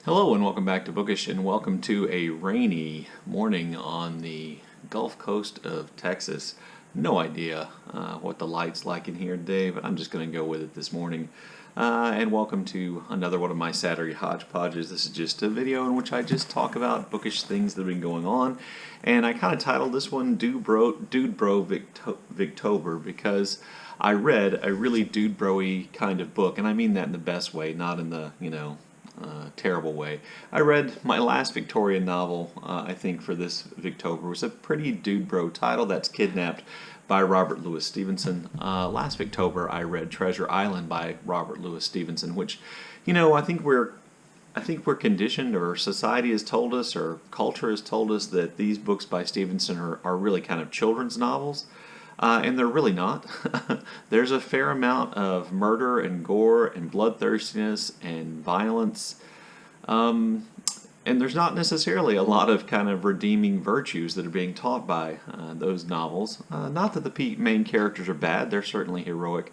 Hello and welcome back to Bookish, and welcome to a rainy morning on the Gulf Coast of Texas. No idea what the light's like in here today, but I'm just going to go with it this morning. And welcome to another one of my Saturday Hodgepodges. This is just a video in which I just talk about bookish things that have been going on. And I kind of titled this one Dude Bro Victober because I read a really dude bro-y kind of book, and I mean that in the best way, not in the, terrible way. I read my last Victorian novel, I think, for this Victober. It was a pretty dude bro title. That's Kidnapped by Robert Louis Stevenson. Last Victober, I read Treasure Island by Robert Louis Stevenson, which, I think we're conditioned, or society has told us, or culture has told us that these books by Stevenson are really kind of children's novels. And they're really not. There's a fair amount of murder and gore and bloodthirstiness and violence. And there's not necessarily a lot of kind of redeeming virtues that are being taught by those novels. Not that the main characters are bad, they're certainly heroic.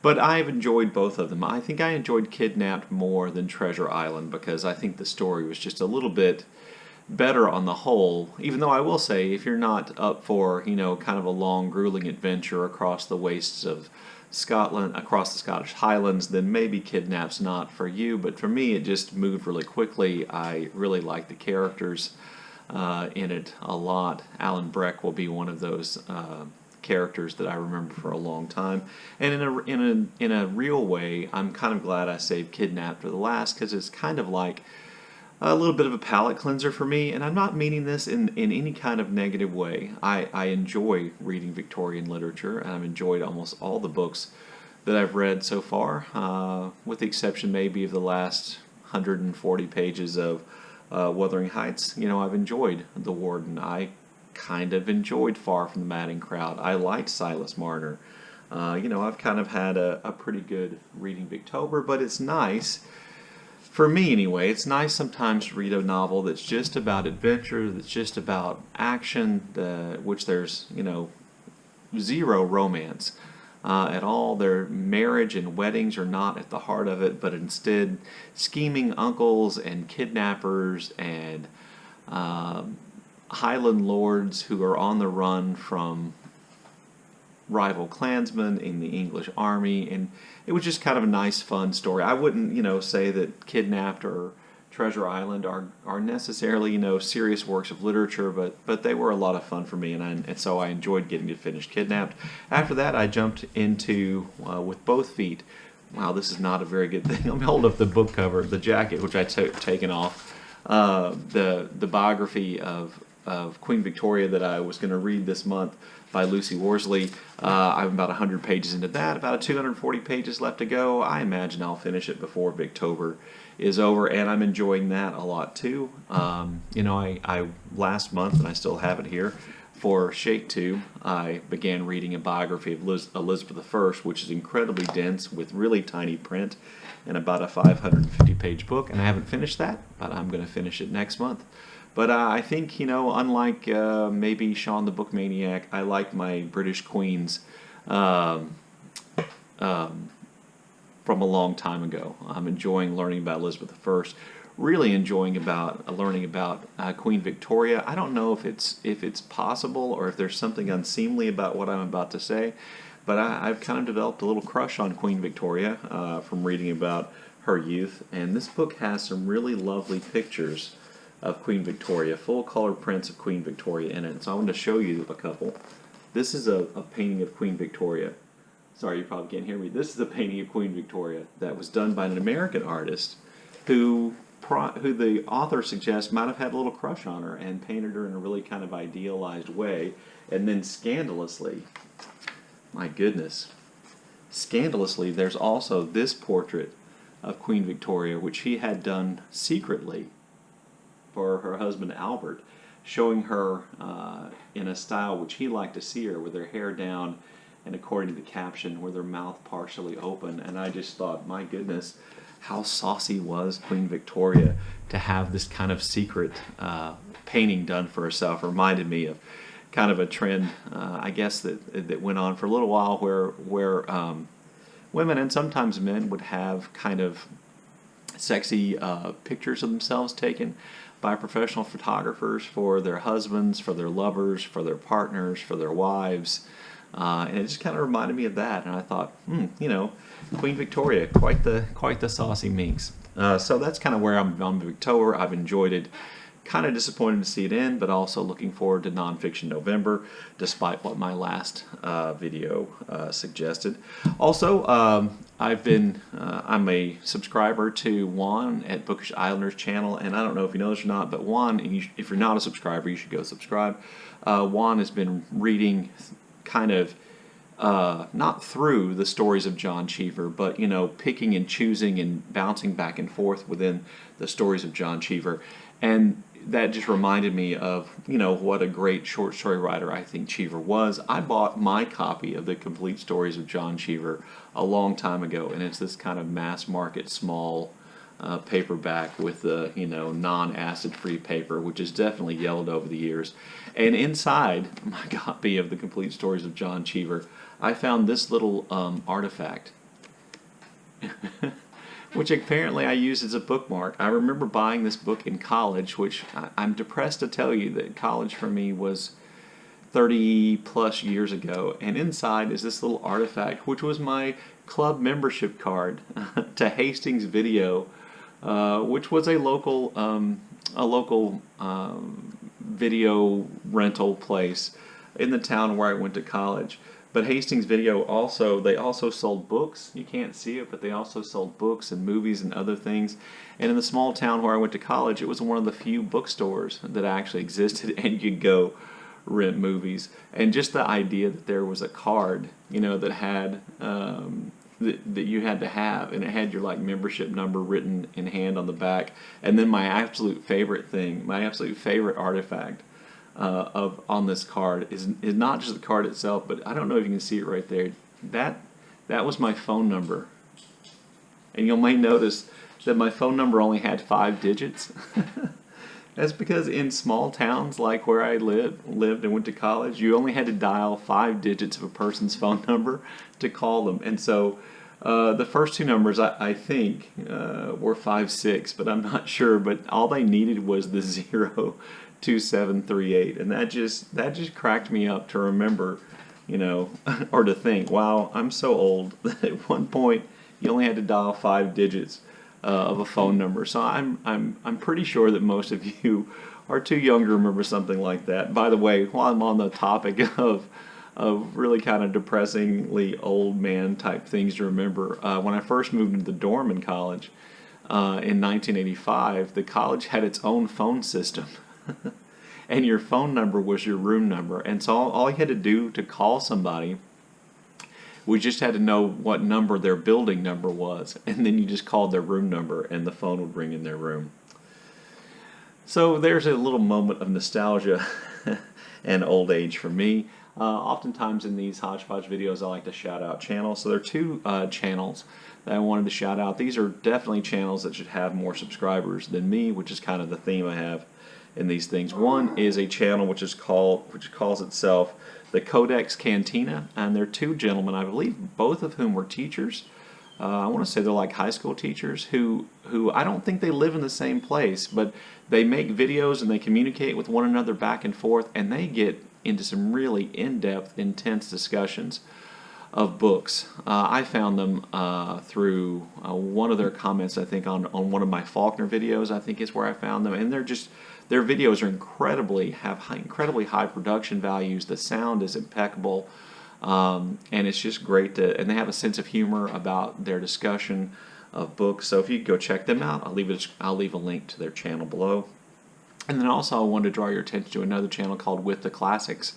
But I've enjoyed both of them. I think I enjoyed Kidnapped more than Treasure Island because I think the story was just a little bit better on the whole, even though I will say, if you're not up for, kind of a long, grueling adventure across the wastes of Scotland, across the Scottish Highlands, then maybe Kidnapped's not for you. But for me, it just moved really quickly. I really like the characters in it a lot. Alan Breck will be one of those characters that I remember for a long time. And in a real way, I'm kind of glad I saved Kidnapped for the last, because it's kind of like a little bit of a palate cleanser for me, and I'm not meaning this in any kind of negative way. I enjoy reading Victorian literature, and I've enjoyed almost all the books that I've read so far, with the exception maybe of the last 140 pages of Wuthering Heights. I've enjoyed The Warden. I kind of enjoyed Far from the Madding Crowd. I liked Silas Marner. I've kind of had a pretty good reading Victober, but it's nice. For me, anyway, it's nice sometimes to read a novel that's just about adventure, that's just about action, which there's, zero romance at all. Their marriage and weddings are not at the heart of it, but instead scheming uncles and kidnappers and Highland lords who are on the run from rival clansmen in the English army, and it was just kind of a nice, fun story. I wouldn't, say that Kidnapped or Treasure Island are necessarily, serious works of literature, but they were a lot of fun for me, and so I enjoyed getting to finish Kidnapped. After that, I jumped into With Both Feet. Wow, this is not a very good thing. Let me hold up the book cover, the jacket, which I taken off. The biography of Queen Victoria that I was going to read this month by Lucy Worsley. I'm about 100 pages into that, about 240 pages left to go. I imagine I'll finish it before Victober is over, and I'm enjoying that a lot too. I last month, and I still have it here, for Shake 2, I began reading a biography of Elizabeth I, which is incredibly dense with really tiny print and about a 550-page book, and I haven't finished that, but I'm going to finish it next month. But I think, unlike maybe Sean the Book Maniac, I like my British queens from a long time ago. I'm enjoying learning about Elizabeth I. Really enjoying learning about Queen Victoria. I don't know if it's possible or if there's something unseemly about what I'm about to say, but I've kind of developed a little crush on Queen Victoria from reading about her youth. And this book has some really lovely pictures of Queen Victoria, full color prints of Queen Victoria in it. So I wanted to show you a couple. This is a painting of Queen Victoria. Sorry, you probably can't hear me. This is a painting of Queen Victoria that was done by an American artist who the author suggests might have had a little crush on her and painted her in a really kind of idealized way. And then scandalously, my goodness, scandalously, there's also this portrait of Queen Victoria, which he had done secretly for her husband Albert, showing her in a style which he liked to see her, with her hair down and, according to the caption, with her mouth partially open. And I just thought, my goodness, how saucy was Queen Victoria to have this kind of secret painting done for herself. Reminded me of kind of a trend, I guess, that went on for a little while, where women and sometimes men would have kind of sexy pictures of themselves taken by professional photographers for their husbands, for their lovers, for their partners, for their wives. And it just kind of reminded me of that, and I thought, you know, Queen Victoria, quite the saucy minx. So that's kind of where I'm on Victober. I've enjoyed it. Kind of disappointed to see it end, but also looking forward to Nonfiction November, despite what my last video suggested. Also, I'm a subscriber to Juan at Bookish Islanders channel, and I don't know if you know this or not, but Juan, if you're not a subscriber, you should go subscribe. Juan has been reading kind of not through the stories of John Cheever, but, you know, picking and choosing and bouncing back and forth within the stories of John Cheever. And that just reminded me of, you know, what a great short story writer I think Cheever was. I bought my copy of the complete stories of John Cheever a long time ago, and it's this kind of mass market small paperback with the, you know, non-acid free paper, which has definitely yellowed over the years. And inside my copy of the complete stories of John Cheever, I found this little artifact which apparently I used as a bookmark. I remember buying this book in college, which I'm depressed to tell you that college for me was 30 plus years ago, and inside is this little artifact, which was my club membership card to Hastings Video, which was a local video rental place in the town where I went to college. But Hastings Video they also sold books. You can't see it, but they also sold books and movies and other things. And in the small town where I went to college, it was one of the few bookstores that actually existed, and you could go rent movies. And just the idea that there was a card, you know, that had that you had to have, and it had your like membership number written in hand on the back. And then my absolute favorite artifact on this card is not just the card itself, but I don't know if you can see it right there. That was my phone number, and you may notice that my phone number only had 5 digits. That's because in small towns like where I lived and went to college, you only had to dial 5 digits of a person's phone number to call them. And so the first 2 numbers I think were 5-6, but I'm not sure. But all they needed was the 02738, and that just cracked me up to remember, you know, or to think, wow, I'm so old that at one point you only had to dial 5 digits of a phone number. So I'm pretty sure that most of you are too young to remember something like that. By the way, while I'm on the topic of really kind of depressingly old man type things to remember, when I first moved into the dorm in college in 1985, the college had its own phone system. And your phone number was your room number. And so all you had to do to call somebody, we just had to know what number their building number was. And then you just called their room number, and the phone would ring in their room. So there's a little moment of nostalgia and old age for me. Oftentimes in these Hodgepodge videos, I like to shout out channels. So there are 2 channels that I wanted to shout out. These are definitely channels that should have more subscribers than me, which is kind of the theme I have in these things. One is a channel which calls itself the Codex Cantina, and they're 2 gentlemen, I believe, both of whom were teachers. I want to say they're like high school teachers who I don't think they live in the same place, but they make videos and they communicate with one another back and forth, and they get into some really in-depth, intense discussions of books. I found them through one of their comments, I think, on one of my Faulkner videos, I think is where I found them, and their videos are have incredibly high production values. The sound is impeccable, and it's just great and they have a sense of humor about their discussion of books. So if you go check them out, I'll leave a link to their channel below. And then also I wanted to draw your attention to another channel called WithTheClassics.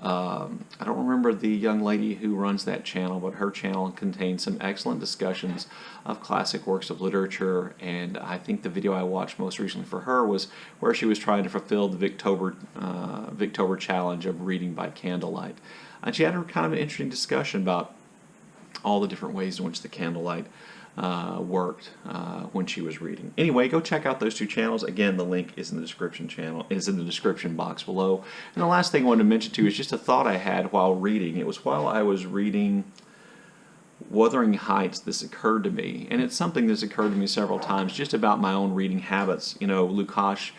I don't remember the young lady who runs that channel, but her channel contains some excellent discussions of classic works of literature, and I think the video I watched most recently for her was where she was trying to fulfill the Victober challenge of reading by candlelight. And she had a kind of an interesting discussion about all the different ways in which the candlelight worked when she was reading. Anyway, go check out those 2 channels. Again, the link is in the description box below. And the last thing I wanted to mention to you is just a thought I had while reading. It was while I was reading Wuthering Heights, this occurred to me, and it's something that's occurred to me several times, just about my own reading habits. You know, Lukash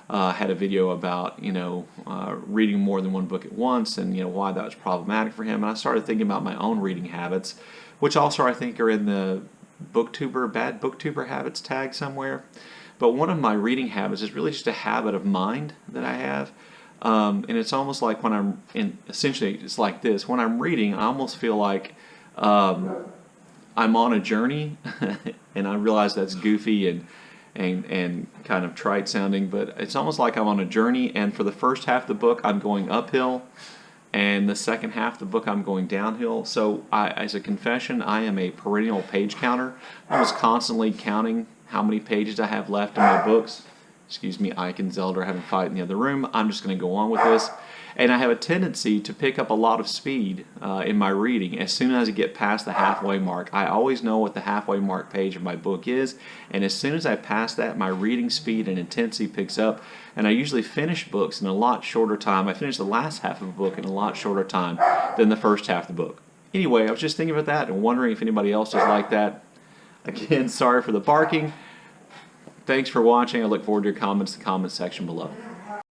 had a video about, reading more than one book at once, and, why that was problematic for him. And I started thinking about my own reading habits, which also I think are in the bad Booktuber habits tag somewhere. But one of my reading habits is really just a habit of mind that I have. And it's almost like when I'm essentially it's like this. When I'm reading, I almost feel like I'm on a journey, and I realize that's goofy and kind of trite sounding, but it's almost like I'm on a journey, and for the first half of the book I'm going uphill, and the second half of the book I'm going downhill. So as a confession, I am a perennial page counter. I was constantly counting how many pages I have left in my books. Excuse me, Ike and Zelda are having a fight in the other room. I'm just going to go on with this. And I have a tendency to pick up a lot of speed in my reading as soon as I get past the halfway mark. I always know what the halfway mark page of my book is, and as soon as I pass that, my reading speed and intensity picks up, and I usually finish books in a lot shorter time. I finish the last half of a book in a lot shorter time than the first half of the book. Anyway, I was just thinking about that and wondering if anybody else is like that. Again, sorry for the barking. Thanks for watching. I look forward to your comments in the comment section below.